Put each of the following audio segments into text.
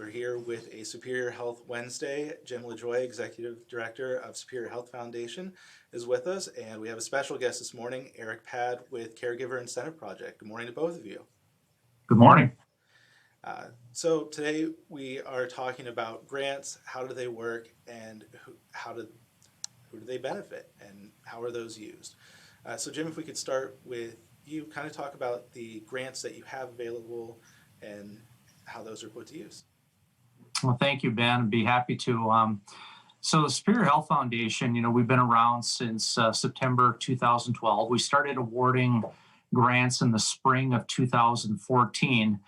We're here with a Superior Health Wednesday. Jim LaJoy, Executive Director of Superior Health Foundation, is with us, and we have a special guest this morning, Eric Pad with Caregiver Incentive Project. Good morning to both of you. Good morning. So today we are talking about grants. How do they work, and who do they benefit, and how are those used? So Jim, if we could start with you, kind of talk about the grants that you have available and how those are put to use. Well, thank you, Ben. I'd be happy to. So the Superior Health Foundation, we've been around since September 2012. We started awarding grants in the spring of 2014.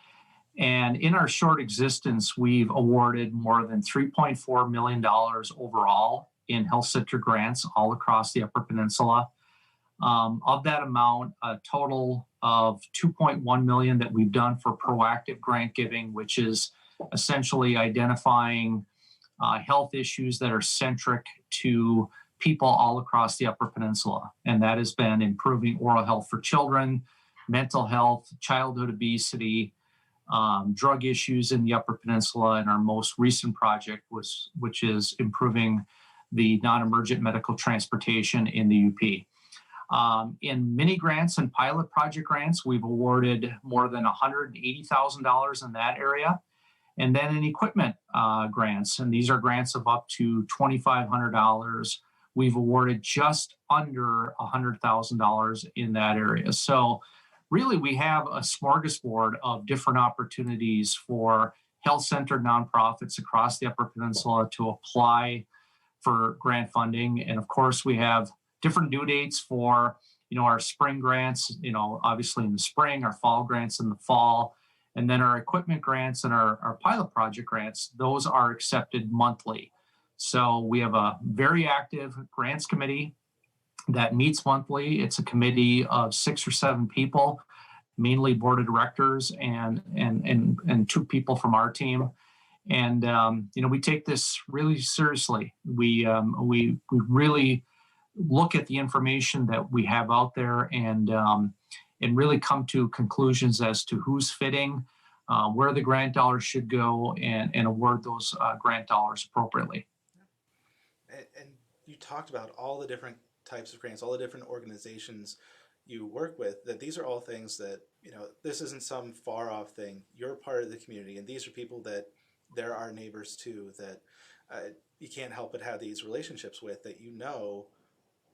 And in our short existence, we've awarded more than $3.4 million overall in health center grants all across the Upper Peninsula. Of that amount, a total of $2.1 million that we've done for proactive grant giving, which is essentially identifying health issues that are centric to people all across the Upper Peninsula. And that has been improving oral health for children, mental health, childhood obesity, drug issues in the Upper Peninsula, and our most recent project which is improving the non-emergent medical transportation in the UP. In mini grants and pilot project grants, we've awarded more than $180,000 in that area. And then in equipment grants, and these are grants of up to $2,500, we've awarded just under $100,000 in that area. So really, we have a smorgasbord of different opportunities for health-centered nonprofits across the Upper Peninsula to apply for grant funding. And of course, we have different due dates for, our spring grants, obviously in the spring, our fall grants in the fall, and then our equipment grants and our pilot project grants, those are accepted monthly. So we have a very active grants committee that meets monthly. It's a committee of 6 or 7 people, mainly board of directors and 2 people from our team. And, we take this really seriously. We really look at the information that we have out there and really come to conclusions as to who's fitting, where the grant dollars should go, and award those grant dollars appropriately. And you talked about all the different types of grants, all the different organizations you work with, that these are all things that, this isn't some far off thing. You're part of the community, and these are people that they're our neighbors too, that you can't help but have these relationships with, that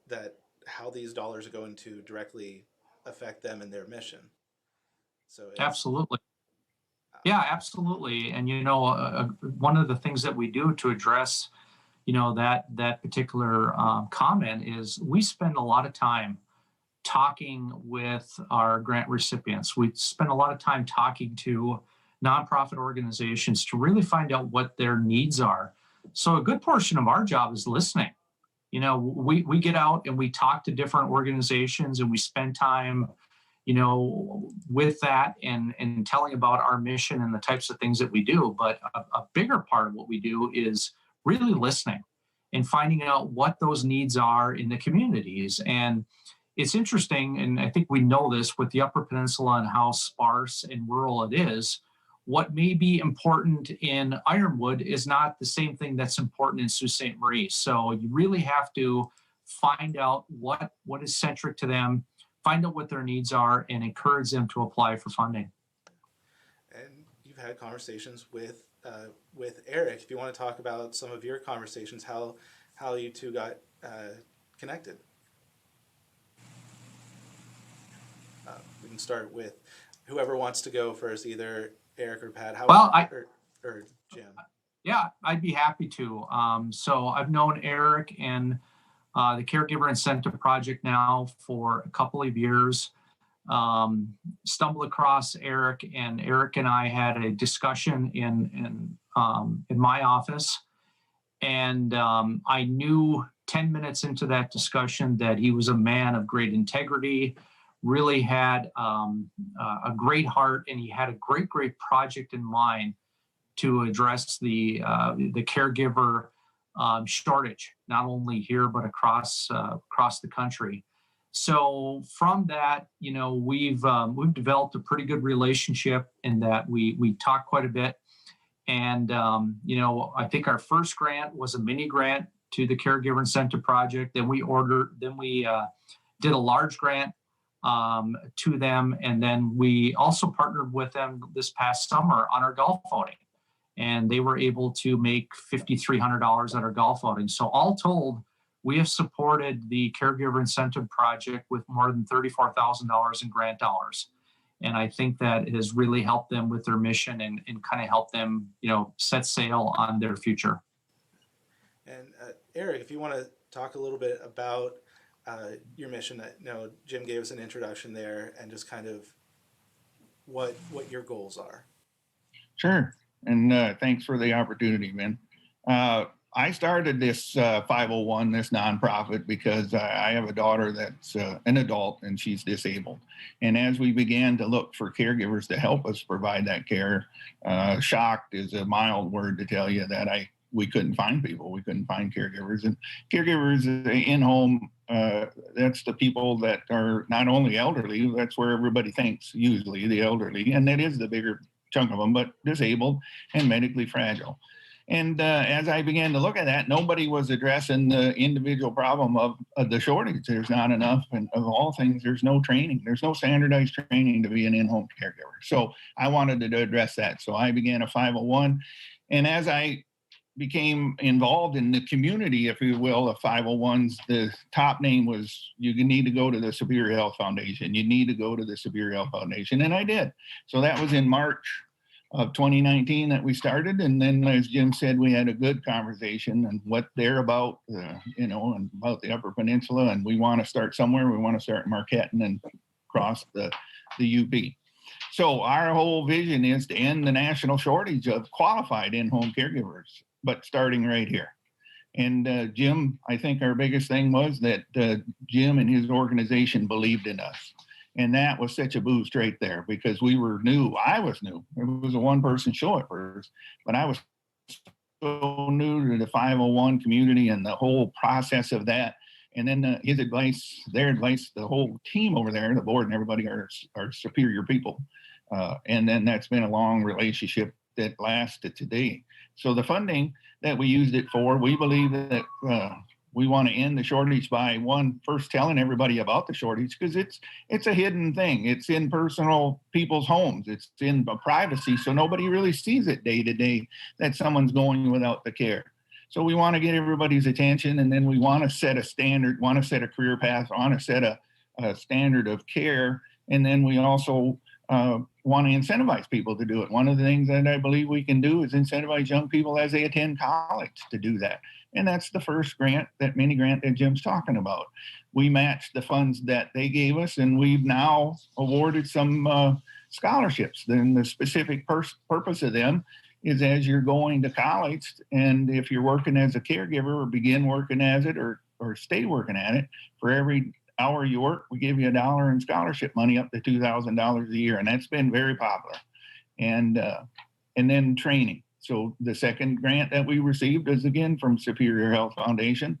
that how these dollars are going to directly affect them and their mission. So absolutely. Yeah, absolutely. And, one of the things that we do to address, that particular comment is we spend a lot of time talking with our grant recipients. We spend a lot of time talking to nonprofit organizations to really find out what their needs are. So a good portion of our job is listening. We get out and we talk to different organizations and we spend time, with that and telling about our mission and the types of things that we do. But a bigger part of what we do is really listening and finding out what those needs are in the communities. And it's interesting, and I think we know this with the Upper Peninsula and how sparse and rural it is. What may be important in Ironwood is not the same thing that's important in Sault Ste. Marie. So you really have to find out what is centric to them, find out what their needs are, and encourage them to apply for funding. And you've had conversations with Eric. If you want to talk about some of your conversations, how you two got connected. We can start with whoever wants to go first, either Eric or Pat. Or Jim. Yeah, I'd be happy to. So I've known Eric and the Caregiver Incentive Project now for a couple of years. Stumbled across Eric, and Eric and I had a discussion in my office, and I knew 10 minutes into that discussion that he was a man of great integrity, really had a great heart, and he had a great project in mind to address the caregiver shortage, not only here but across the country. So from that, we've developed a pretty good relationship in that we talk quite a bit. And, I think our first grant was a mini grant to the Caregiver Incentive Project. Then we did a large grant to them. And then we also partnered with them this past summer on our golf outing. And they were able to make $5,300 at our golf outing. So all told, we have supported the Caregiver Incentive Project with more than $34,000 in grant dollars. And I think that has really helped them with their mission and kind of helped them, set sail on their future. And Eric, if you want to talk a little bit about your mission, Jim gave us an introduction there, and just kind of what your goals are. Sure. And thanks for the opportunity, man. I started this 501, this nonprofit, because I have a daughter that's an adult and she's disabled. And as we began to look for caregivers to help us provide that care, shocked is a mild word to tell you that we couldn't find people. We couldn't find caregivers. And caregivers in home, that's the people that are not only elderly, that's where everybody thinks, usually the elderly, and that is the bigger chunk of them, but disabled and medically fragile. And as I began to look at that, nobody was addressing the individual problem of the shortage. There's not enough, and of all things, there's no training. There's no standardized training to be an in-home caregiver. So I wanted to address that. So I began a 501. And as I became involved in the community, if you will, of 501s, the top name was, you need to go to the Superior Health Foundation. You need to go to the Superior Health Foundation. And I did. So that was in March of 2019 that we started. And then, as Jim said, we had a good conversation and what they're about, and about the Upper Peninsula. And we want to start somewhere. We want to start in Marquette and then cross the UP. So our whole vision is to end the national shortage of qualified in-home caregivers, but starting right here. And Jim, I think our biggest thing was that Jim and his organization believed in us. And that was such a boost right there, because we were new. I was new. It was a one-person show at first, but I was so new to the 501 community and the whole process of that. And then his advice, their advice, the whole team over there, the board and everybody are superior people. And then that's been a long relationship that lasted today. So the funding that we used it for, we believe that we want to end the shortage by first telling everybody about the shortage, because it's a hidden thing. It's in personal people's homes. It's in privacy, so nobody really sees it day to day that someone's going without the care. So we want to get everybody's attention, and then we want to set a standard, want to set a career path, want to set a standard of care, and then we also want to incentivize people to do it. One of the things that I believe we can do is incentivize young people as they attend college to do that. And that's the first grant, that mini grant that Jim's talking about. We matched the funds that they gave us, and we've now awarded some scholarships. Then the specific purpose of them is, as you're going to college, and if you're working as a caregiver or begin working as it or stay working at it, for every hour you work, we give you $1 in scholarship money up to $2,000 a year. And that's been very popular. And then training. So the second grant that we received is again from Superior Health Foundation,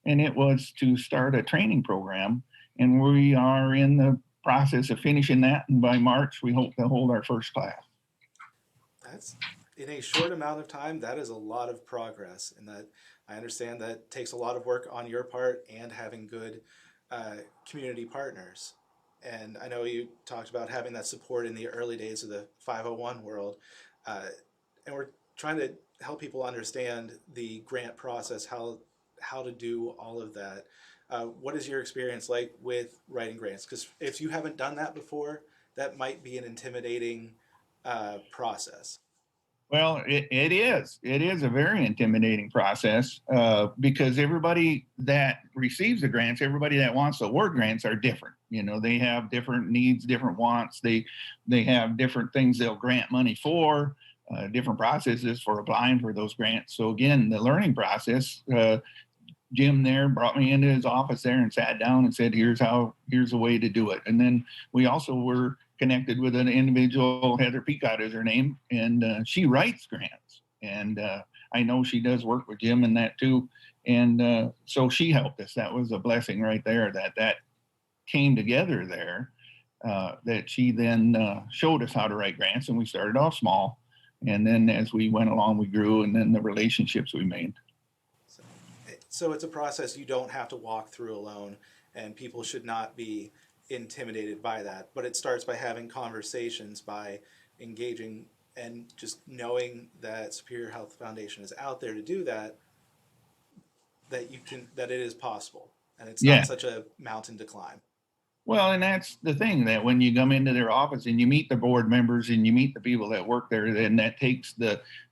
and it was to start a training program. And we are in the process of finishing that. And by March, we hope to hold our first class. That's, in a short amount of time, that is a lot of progress. And that, I understand, that takes a lot of work on your part and having good community partners. And I know you talked about having that support in the early days of the 501 world. And we're trying to help people understand the grant process, how to do all of that. What is your experience like with writing grants? Because if you haven't done that before, that might be an intimidating process. Well, it is. It is a very intimidating process because everybody that receives the grants, everybody that wants to award grants are different. They have different needs, different wants. They have different things they'll grant money for. Different processes for applying for those grants. So again, the learning process, Jim there brought me into his office there and sat down and said, here's a way to do it. And then we also were connected with an individual, Heather Peacock is her name, and she writes grants. And I know she does work with Jim in that too. And so she helped us. That was a blessing right there that came together there, that she then showed us how to write grants. And we started off small. And then as we went along, we grew, and then the relationships we made. So it's a process you don't have to walk through alone, and people should not be intimidated by that. But it starts by having conversations, by engaging, and just knowing that Superior Health Foundation is out there to do that, that it is possible, and it's Yeah. not such a mountain to climb. Well, and that's the thing, that when you come into their office and you meet the board members and you meet the people that work there, then that takes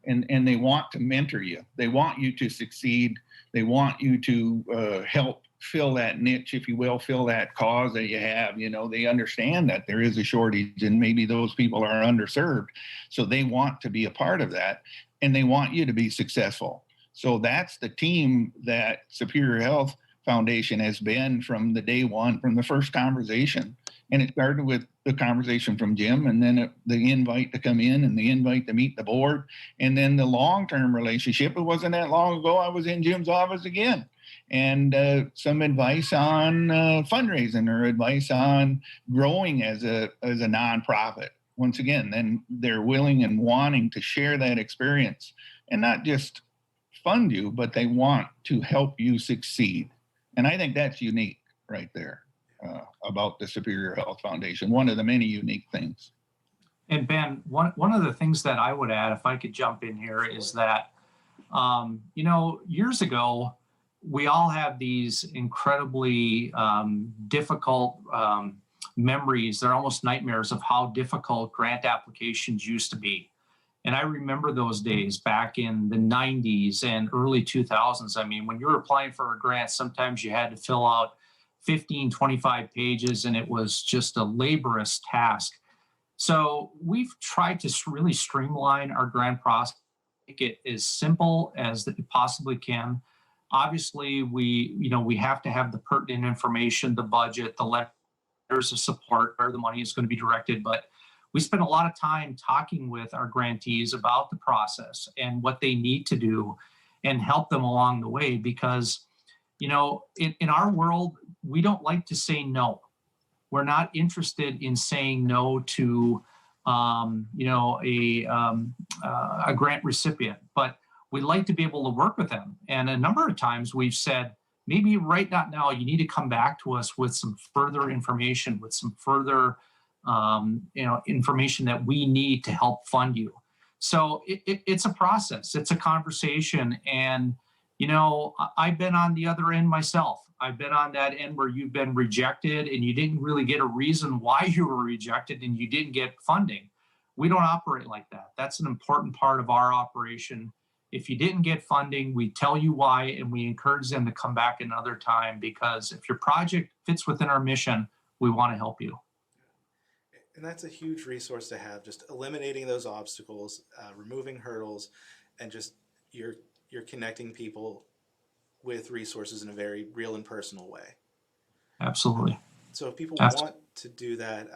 and they want to mentor you. They want you to succeed. They want you to help fill that niche, if you will, fill that cause that you have. They understand that there is a shortage and maybe those people are underserved. So they want to be a part of that, and they want you to be successful. So that's the team that Superior Health Foundation has been from the day one, from the first conversation. And it started with the conversation from Jim, and then the invite to come in and the invite to meet the board. And then the long-term relationship. It wasn't that long ago, I was in Jim's office again, and some advice on fundraising or advice on growing as a nonprofit. Once again, then they're willing and wanting to share that experience, and not just fund you, but they want to help you succeed. And I think that's unique right there about the Superior Health Foundation. One of the many unique things. And Ben, one of the things that I would add, if I could jump in here, is that, years ago, we all have these incredibly difficult memories. They're almost nightmares of how difficult grant applications used to be. And I remember those days back in the 90s and early 2000s. I mean, when you were applying for a grant, sometimes you had to fill out 15, 25 pages, and it was just a laborious task. So we've tried to really streamline our grant process, make it as simple as it possibly can. Obviously, we have to have the pertinent information, the budget, the letters of support, where the money is going to be directed, but we spend a lot of time talking with our grantees about the process and what they need to do and help them along the way, because, in our world, we don't like to say no. We're not interested in saying no to, a grant recipient, but we like to be able to work with them. And a number of times we've said, maybe right now, you need to come back to us with some further information, with some further information that we need to help fund you. So it's a process, it's a conversation. And, I've been on the other end myself. I've been on that end where you've been rejected and you didn't really get a reason why you were rejected and you didn't get funding. We don't operate like that. That's an important part of our operation. If you didn't get funding, we tell you why, and we encourage them to come back another time, because if your project fits within our mission, we want to help you. And that's a huge resource to have, just eliminating those obstacles, removing hurdles, and just you're connecting people with resources in a very real and personal way. Absolutely. So if people want to do that,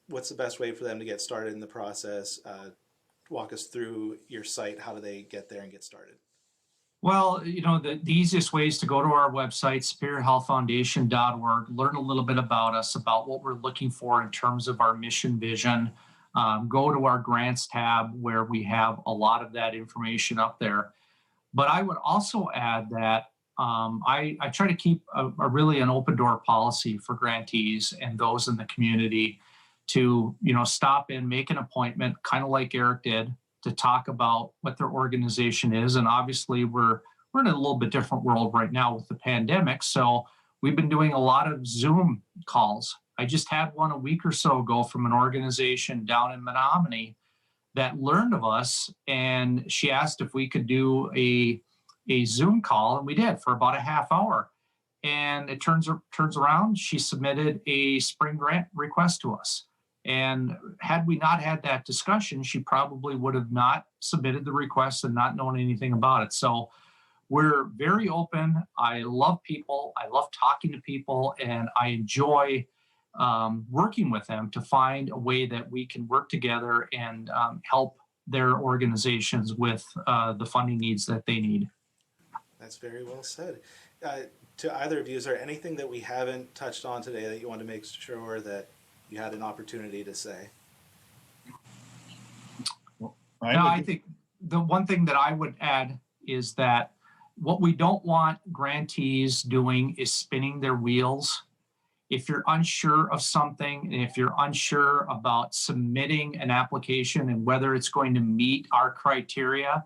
what's the best way for them to get started in the process? Walk us through your site. How do they get there and get started? Well, the easiest way is to go to our website, superiorhealthfoundation.org, learn a little bit about us, about what we're looking for in terms of our mission vision. Go to our grants tab, where we have a lot of that information up there. But I would also add that I try to keep a really an open door policy for grantees and those in the community to, stop in, make an appointment, kind of like Eric did, to talk about what their organization is. And obviously we're in a little bit different world right now with the pandemic. So we've been doing a lot of Zoom calls. I just had one a week or so ago from an organization down in Menominee that learned of us, and she asked if we could do a Zoom call, and we did for about a half hour. And it turns around, she submitted a spring grant request to us. And had we not had that discussion, she probably would have not submitted the request and not known anything about it. So we're very open. I love people. I love talking to people, and I enjoy working with them to find a way that we can work together and help their organizations with the funding needs that they need. That's very well said. To either of you, is there anything that we haven't touched on today that you want to make sure that you had an opportunity to say? Now, I think the one thing that I would add is that what we don't want grantees doing is spinning their wheels. If you're unsure of something, and if you're unsure about submitting an application and whether it's going to meet our criteria,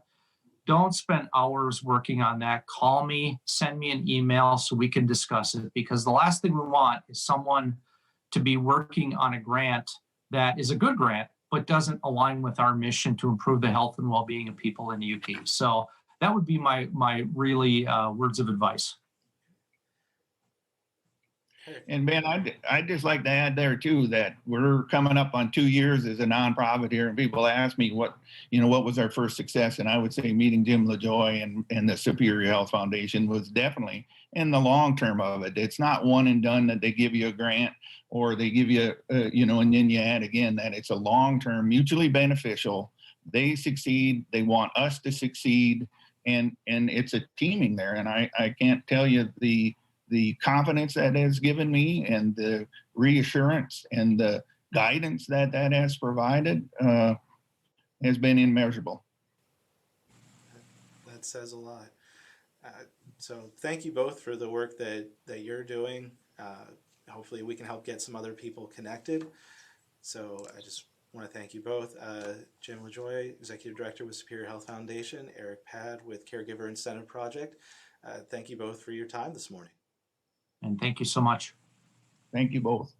don't spend hours working on that. Call me, send me an email so we can discuss it, because the last thing we want is someone to be working on a grant that is a good grant, but doesn't align with our mission to improve the health and well-being of people in the UP. So that would be my really words of advice. And Ben, I'd just like to add there too, that we're coming up on 2 years as a nonprofit here, and people ask me what was our first success, and I would say meeting Jim LaJoy and the Superior Health Foundation was definitely in the long term of it. It's not one and done that they give you a grant or they give you, and then you add again, that it's a long term, mutually beneficial. They succeed, they want us to succeed, and it's a teaming there. And I can't tell you the confidence that has given me and the reassurance and the guidance that has provided has been immeasurable. That says a lot. So thank you both for the work that you're doing. Hopefully we can help get some other people connected. So I just want to thank you both. Jim LaJoy, Executive Director with Superior Health Foundation, Eric Pad with Caregiver Incentive Project. Thank you both for your time this morning. And thank you so much. Thank you both.